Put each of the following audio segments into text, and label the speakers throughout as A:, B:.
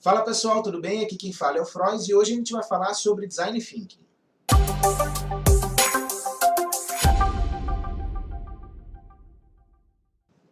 A: Fala pessoal, tudo bem? Aqui quem fala é o Frois e hoje a gente vai falar sobre Design Thinking.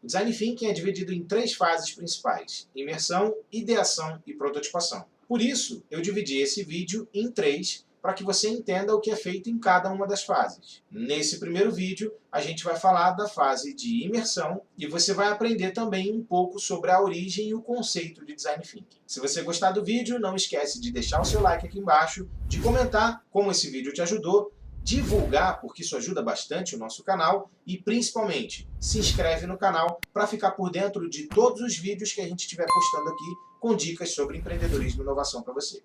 A: O Design Thinking é dividido em 3 fases principais: imersão, ideação e prototipação. Por isso, eu dividi esse vídeo em 3 para que você entenda o que é feito em cada uma das fases. Nesse primeiro vídeo, a gente vai falar da fase de imersão e você vai aprender também um pouco sobre a origem e o conceito de Design Thinking. Se você gostar do vídeo, não esquece de deixar o seu like aqui embaixo, de comentar como esse vídeo te ajudou, divulgar, porque isso ajuda bastante o nosso canal, e principalmente se inscreve no canal para ficar por dentro de todos os vídeos que a gente estiver postando aqui com dicas sobre empreendedorismo e inovação para você.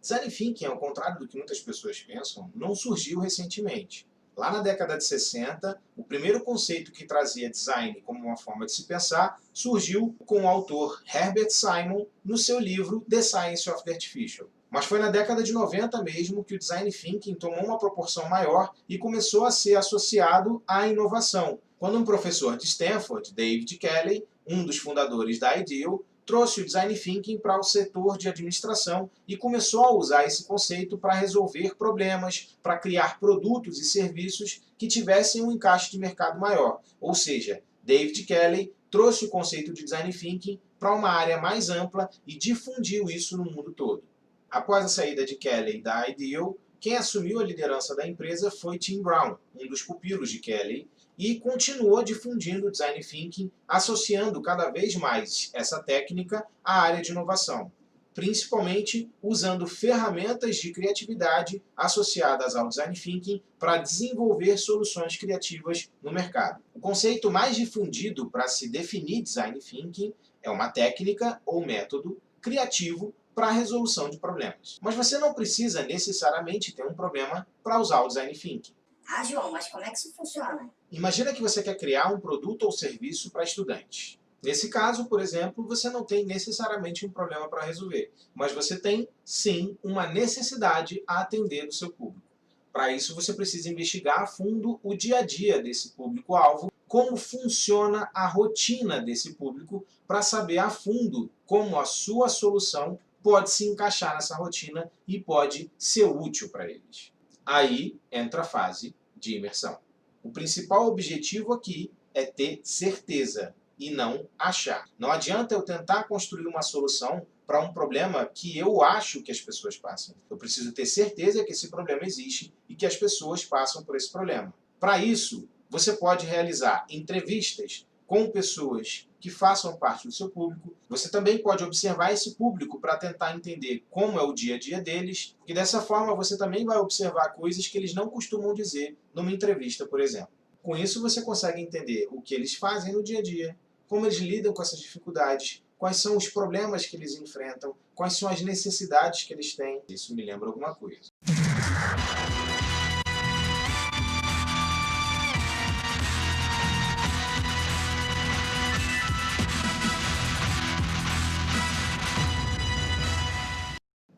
A: Design Thinking, ao contrário do que muitas pessoas pensam, não surgiu recentemente. Lá na década de 60, o primeiro conceito que trazia design como uma forma de se pensar surgiu com o autor Herbert Simon no seu livro The Science of the Artificial. Mas foi na década de 90 mesmo que o Design Thinking tomou uma proporção maior e começou a ser associado à inovação, quando um professor de Stanford, David Kelley, um dos fundadores da IDEO, trouxe o Design Thinking para o setor de administração e começou a usar esse conceito para resolver problemas, para criar produtos e serviços que tivessem um encaixe de mercado maior. Ou seja, David Kelley trouxe o conceito de Design Thinking para uma área mais ampla e difundiu isso no mundo todo. Após a saída de Kelley da IDEO, quem assumiu a liderança da empresa foi Tim Brown, um dos pupilos de Kelley, e continuou difundindo o Design Thinking, associando cada vez mais essa técnica à área de inovação, principalmente usando ferramentas de criatividade associadas ao Design Thinking para desenvolver soluções criativas no mercado. O conceito mais difundido para se definir Design Thinking é uma técnica ou método criativo para a resolução de problemas. Mas você não precisa necessariamente ter um problema para usar o Design Thinking.
B: Ah, João, mas como é que isso funciona?
A: Imagina que você quer criar um produto ou serviço para estudantes. Nesse caso, por exemplo, você não tem necessariamente um problema para resolver, mas você tem, sim, uma necessidade a atender do seu público. Para isso, você precisa investigar a fundo o dia a dia desse público-alvo, como funciona a rotina desse público, para saber a fundo como a sua solução pode se encaixar nessa rotina e pode ser útil para eles. Aí entra a fase de imersão. O principal objetivo aqui é ter certeza e não achar. Não adianta eu tentar construir uma solução para um problema que eu acho que as pessoas passam. Eu preciso ter certeza que esse problema existe e que as pessoas passam por esse problema. Para isso, você pode realizar entrevistas com pessoas que façam parte do seu público. Você também pode observar esse público para tentar entender como é o dia a dia deles, e dessa forma você também vai observar coisas que eles não costumam dizer numa entrevista, por exemplo. Com isso você consegue entender o que eles fazem no dia a dia, como eles lidam com essas dificuldades, quais são os problemas que eles enfrentam, quais são as necessidades que eles têm. Isso me lembra alguma coisa.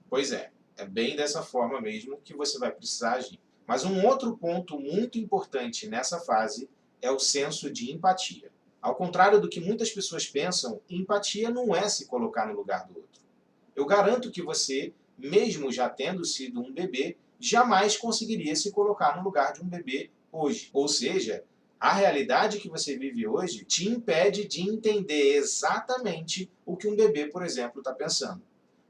A: Pois é bem dessa forma mesmo que você vai precisar agir. Mas um outro ponto muito importante nessa fase é o senso de empatia. Ao contrário do que muitas pessoas pensam, empatia não é se colocar no lugar do outro. Eu garanto que você, mesmo já tendo sido um bebê, jamais conseguiria se colocar no lugar de um bebê hoje. Ou seja, a realidade que você vive hoje te impede de entender exatamente o que um bebê, por exemplo, está pensando.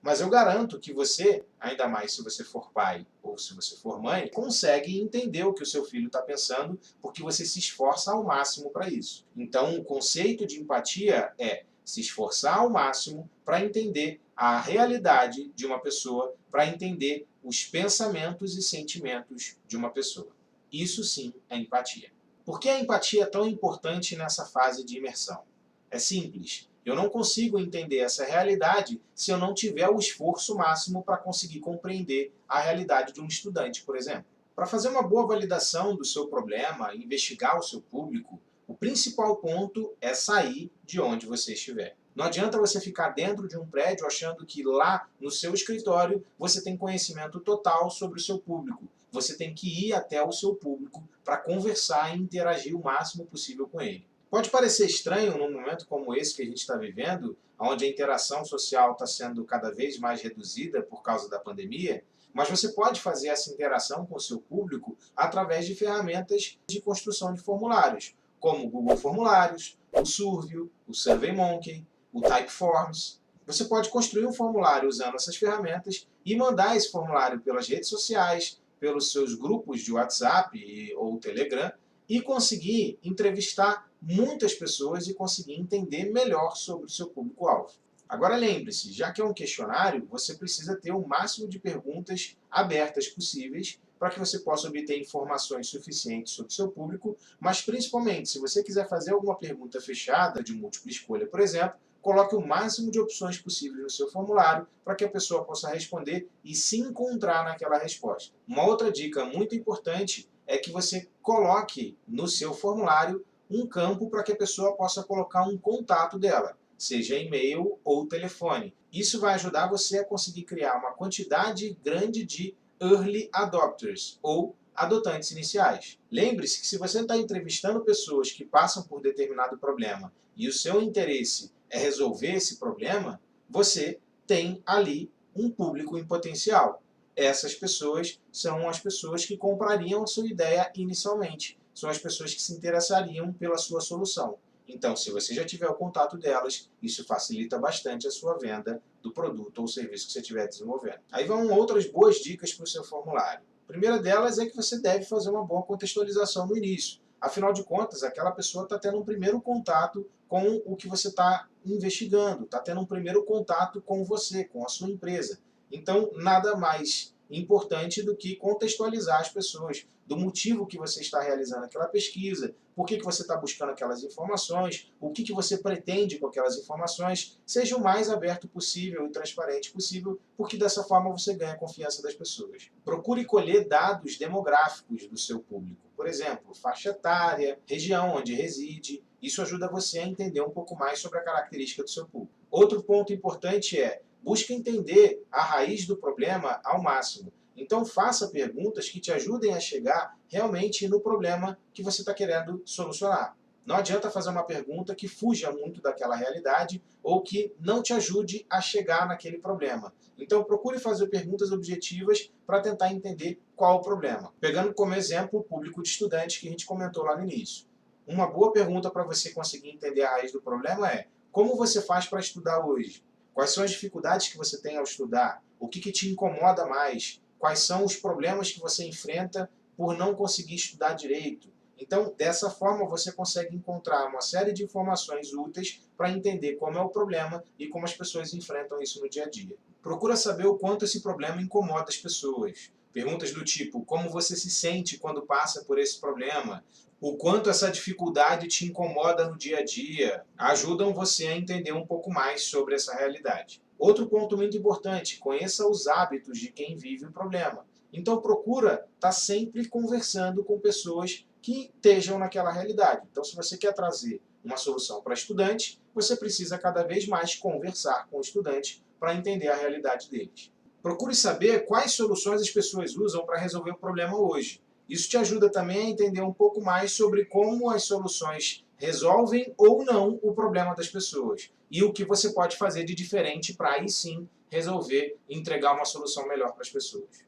A: Mas eu garanto que você, ainda mais se você for pai ou se você for mãe, consegue entender o que o seu filho está pensando porque você se esforça ao máximo para isso. Então, o conceito de empatia é se esforçar ao máximo para entender a realidade de uma pessoa, para entender os pensamentos e sentimentos de uma pessoa. Isso sim é empatia. Por que a empatia é tão importante nessa fase de imersão? É simples. Eu não consigo entender essa realidade se eu não tiver o esforço máximo para conseguir compreender a realidade de um estudante, por exemplo. Para fazer uma boa validação do seu problema, investigar o seu público, o principal ponto é sair de onde você estiver. Não adianta você ficar dentro de um prédio achando que lá no seu escritório você tem conhecimento total sobre o seu público. Você tem que ir até o seu público para conversar e interagir o máximo possível com ele. Pode parecer estranho num momento como esse que a gente está vivendo, onde a interação social está sendo cada vez mais reduzida por causa da pandemia, mas você pode fazer essa interação com o seu público através de ferramentas de construção de formulários, como o Google Formulários, o Survey, o SurveyMonkey, o Typeforms. Você pode construir um formulário usando essas ferramentas e mandar esse formulário pelas redes sociais, pelos seus grupos de WhatsApp ou Telegram, e conseguir entrevistar muitas pessoas e conseguir entender melhor sobre o seu público-alvo. Agora lembre-se, já que é um questionário, você precisa ter o máximo de perguntas abertas possíveis para que você possa obter informações suficientes sobre o seu público, mas principalmente, se você quiser fazer alguma pergunta fechada, de múltipla escolha, por exemplo, coloque o máximo de opções possíveis no seu formulário para que a pessoa possa responder e se encontrar naquela resposta. Uma outra dica muito importante é que você coloque no seu formulário um campo para que a pessoa possa colocar um contato dela, seja e-mail ou telefone. Isso vai ajudar você a conseguir criar uma quantidade grande de early adopters, ou adotantes iniciais. Lembre-se que se você está entrevistando pessoas que passam por determinado problema e o seu interesse é resolver esse problema, você tem ali um público em potencial. Essas pessoas são as pessoas que comprariam a sua ideia inicialmente. São as pessoas que se interessariam pela sua solução. Então, se você já tiver o contato delas, isso facilita bastante a sua venda do produto ou serviço que você estiver desenvolvendo. Aí vão outras boas dicas para o seu formulário. A primeira delas é que você deve fazer uma boa contextualização no início. Afinal de contas, aquela pessoa está tendo um primeiro contato com o que você está investigando, está tendo um primeiro contato com você, com a sua empresa. Então, nada mais importante do que contextualizar as pessoas do motivo que você está realizando aquela pesquisa, por que você está buscando aquelas informações, o que você pretende com aquelas informações. Seja o mais aberto possível e transparente possível, porque dessa forma você ganha a confiança das pessoas. Procure colher dados demográficos do seu público. Por exemplo, faixa etária, região onde reside. Isso ajuda você a entender um pouco mais sobre a característica do seu público. Outro ponto importante é: busque entender a raiz do problema ao máximo. Então faça perguntas que te ajudem a chegar realmente no problema que você está querendo solucionar. Não adianta fazer uma pergunta que fuja muito daquela realidade ou que não te ajude a chegar naquele problema. Então procure fazer perguntas objetivas para tentar entender qual o problema. Pegando como exemplo o público de estudantes que a gente comentou lá no início. Uma boa pergunta para você conseguir entender a raiz do problema é: como você faz para estudar hoje? Quais são as dificuldades que você tem ao estudar? O que te incomoda mais? Quais são os problemas que você enfrenta por não conseguir estudar direito? Então, dessa forma, você consegue encontrar uma série de informações úteis para entender como é o problema e como as pessoas enfrentam isso no dia a dia. Procura saber o quanto esse problema incomoda as pessoas. Perguntas do tipo: como você se sente quando passa por esse problema? O quanto essa dificuldade te incomoda no dia a dia, ajudam você a entender um pouco mais sobre essa realidade. Outro ponto muito importante: conheça os hábitos de quem vive o problema. Então procura estar sempre conversando com pessoas que estejam naquela realidade. Então, se você quer trazer uma solução para estudante, você precisa cada vez mais conversar com o estudante para entender a realidade deles. Procure saber quais soluções as pessoas usam para resolver o problema hoje. Isso te ajuda também a entender um pouco mais sobre como as soluções resolvem ou não o problema das pessoas e o que você pode fazer de diferente para aí sim resolver e entregar uma solução melhor para as pessoas.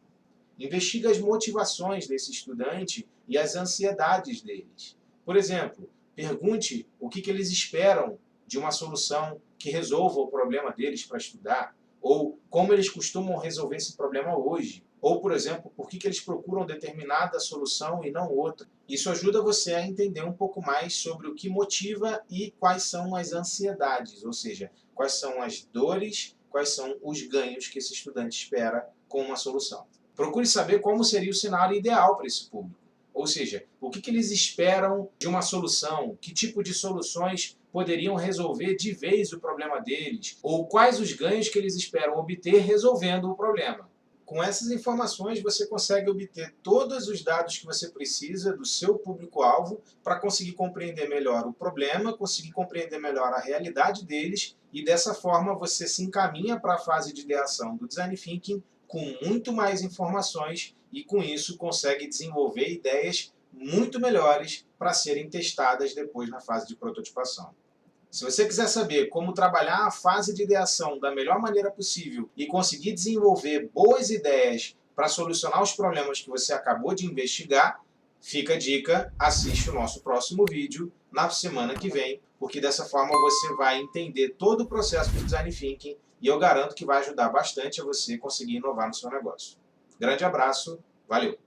A: Investiga as motivações desse estudante e as ansiedades deles. Por exemplo, pergunte o que eles esperam de uma solução que resolva o problema deles para estudar, ou como eles costumam resolver esse problema hoje. Ou, por exemplo, por que eles procuram determinada solução e não outra. Isso ajuda você a entender um pouco mais sobre o que motiva e quais são as ansiedades, ou seja, quais são as dores, quais são os ganhos que esse estudante espera com uma solução. Procure saber como seria o cenário ideal para esse público. Ou seja, o que eles esperam de uma solução, que tipo de soluções poderiam resolver de vez o problema deles, ou quais os ganhos que eles esperam obter resolvendo o problema. Com essas informações, você consegue obter todos os dados que você precisa do seu público-alvo para conseguir compreender melhor o problema, conseguir compreender melhor a realidade deles e, dessa forma, você se encaminha para a fase de ideação do Design Thinking com muito mais informações e, com isso, consegue desenvolver ideias muito melhores para para serem testadas depois na fase de prototipação. Se você quiser saber como trabalhar a fase de ideação da melhor maneira possível e conseguir desenvolver boas ideias para solucionar os problemas que você acabou de investigar, fica a dica, assiste o nosso próximo vídeo na semana que vem, porque dessa forma você vai entender todo o processo de Design Thinking e eu garanto que vai ajudar bastante a você conseguir inovar no seu negócio. Grande abraço, valeu!